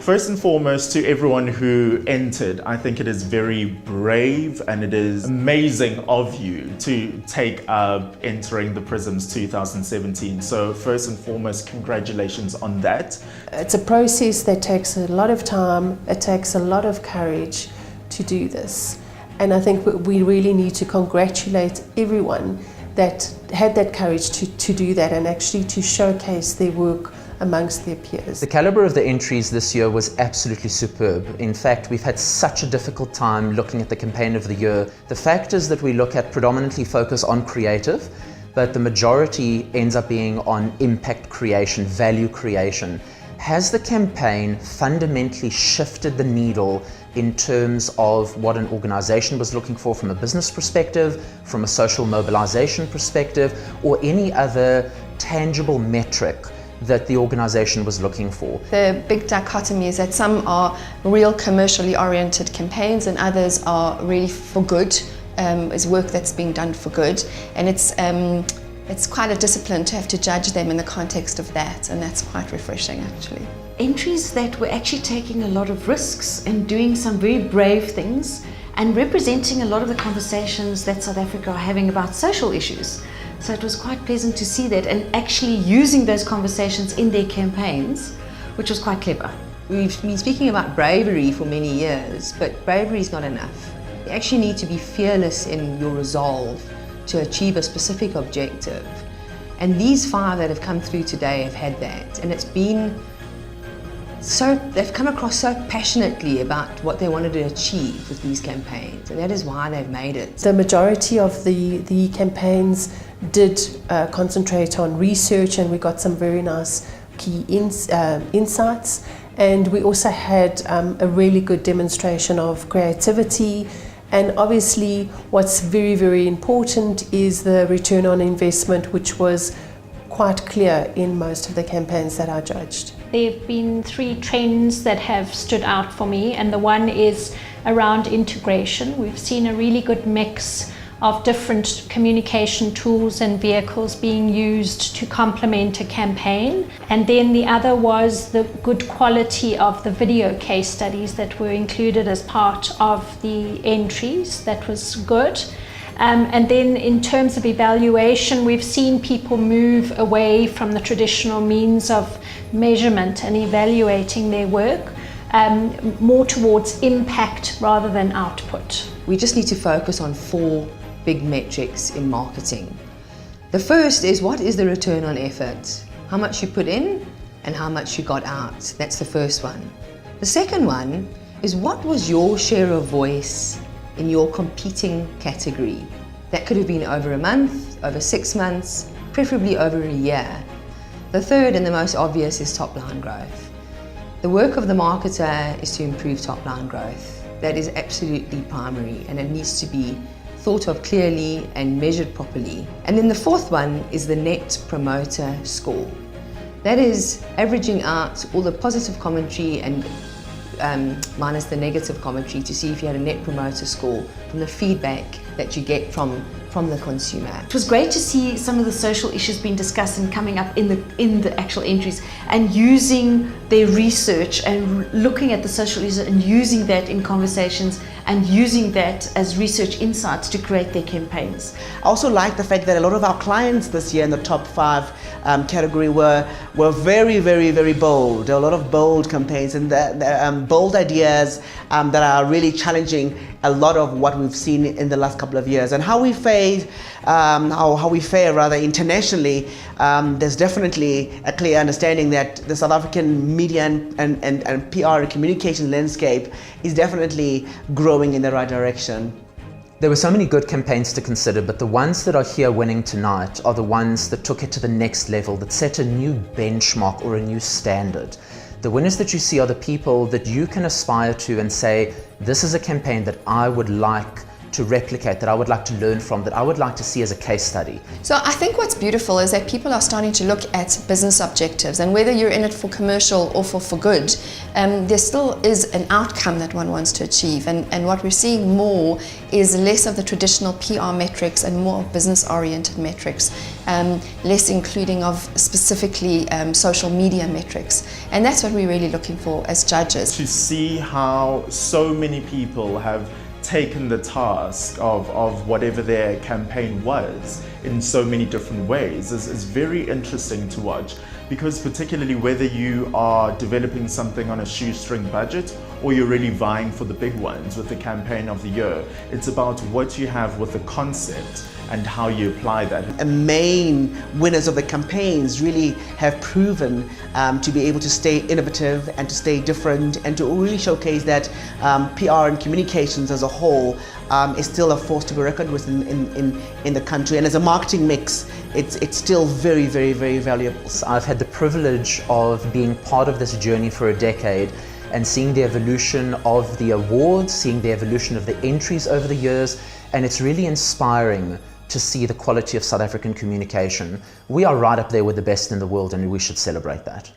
First and foremost, to everyone who entered, I think it is very brave and it is amazing of you to take up entering the PRISMS 2017. So first and foremost, congratulations on that. It's a process that takes a lot of time, it takes a lot of courage to do this. And I think we really need to congratulate everyone that had that courage to do that and actually to showcase their work amongst their peers. The caliber of the entries this year was absolutely superb. In fact, we've had such a difficult time looking at the campaign of the year. The factors that we look at predominantly focus on creative, but the majority ends up being on impact creation, value creation. Has the campaign fundamentally shifted the needle in terms of what an organization was looking for from a business perspective, from a social mobilization perspective, or any other tangible metric that the organization was looking for? The big dichotomy is that some are real commercially oriented campaigns and others are really for good, is work that's being done for good, and it's quite a discipline to have to judge them in the context of that, and that's quite refreshing actually. Entries that were actually taking a lot of risks and doing some very brave things and representing a lot of the conversations that South Africa are having about social issues. So it was quite pleasant to see that and actually using those conversations in their campaigns, which was quite clever. We've been speaking about bravery for many years, but bravery is not enough. You actually need to be fearless in your resolve to achieve a specific objective. And these 5 that have come through today have had that. And it's been they've come across so passionately about what they wanted to achieve with these campaigns, and that is why they've made it. The majority of the campaigns did concentrate on research, and we got some very nice key insights. And we also had a really good demonstration of creativity. And obviously what's very, very important is the return on investment, which was quite clear in most of the campaigns that I judged. There have been 3 trends that have stood out for me, and the one is around integration. We've seen a really good mix of different communication tools and vehicles being used to complement a campaign. And then the other was the good quality of the video case studies that were included as part of the entries. That was good. And then in terms of evaluation, we've seen people move away from the traditional means of measurement and evaluating their work, more towards impact rather than output. We just need to focus on 4 big metrics in marketing. The first is, what is the return on effort? How much you put in and how much you got out. That's the first one. The second one is, what was your share of voice in your competing category? That could have been over a month, over 6 months, preferably over a year. The third and the most obvious is top line growth. The work of the marketer is to improve top line growth. That is absolutely primary, and it needs to be thought of clearly and measured properly. And then the fourth one is the net promoter score. That is averaging out all the positive commentary and minus the negative commentary to see if you had a net promoter score from the feedback that you get from the consumer. It was great to see some of the social issues being discussed and coming up in the actual entries, and using their research and looking at the social issues and using that in conversations and using that as research insights to create their campaigns. I also like the fact that a lot of our clients this year in the top 5 category were very, very, very bold. There are a lot of bold campaigns and bold ideas that are really challenging a lot of what we've seen in the last couple of years. And how we fare rather internationally, there's definitely a clear understanding that the South African media and PR communication landscape is definitely growing in the right direction. There were so many good campaigns to consider, but the ones that are here winning tonight are the ones that took it to the next level, that set a new benchmark or a new standard. The winners that you see are the people that you can aspire to and say, this is a campaign that I would like to replicate, that I would like to learn from, that I would like to see as a case study. So I think what's beautiful is that people are starting to look at business objectives, and whether you're in it for commercial or for good, there still is an outcome that one wants to achieve. And what we're seeing more is less of the traditional PR metrics and more business-oriented metrics, less including of specifically social media metrics. And that's what we're really looking for as judges. To see how so many people have taken the task of whatever their campaign was in so many different ways is very interesting to watch, because particularly whether you are developing something on a shoestring budget or you're really vying for the big ones with the campaign of the year, it's about what you have with the concept and how you apply that. The main winners of the campaigns really have proven to be able to stay innovative and to stay different and to really showcase that PR and communications as a whole is still a force to be reckoned with in the country. And as a marketing mix, it's still very, very, very valuable. I've had the privilege of being part of this journey for a decade and seeing the evolution of the awards, seeing the evolution of the entries over the years, and it's really inspiring to see the quality of South African communication. We are right up there with the best in the world, and we should celebrate that.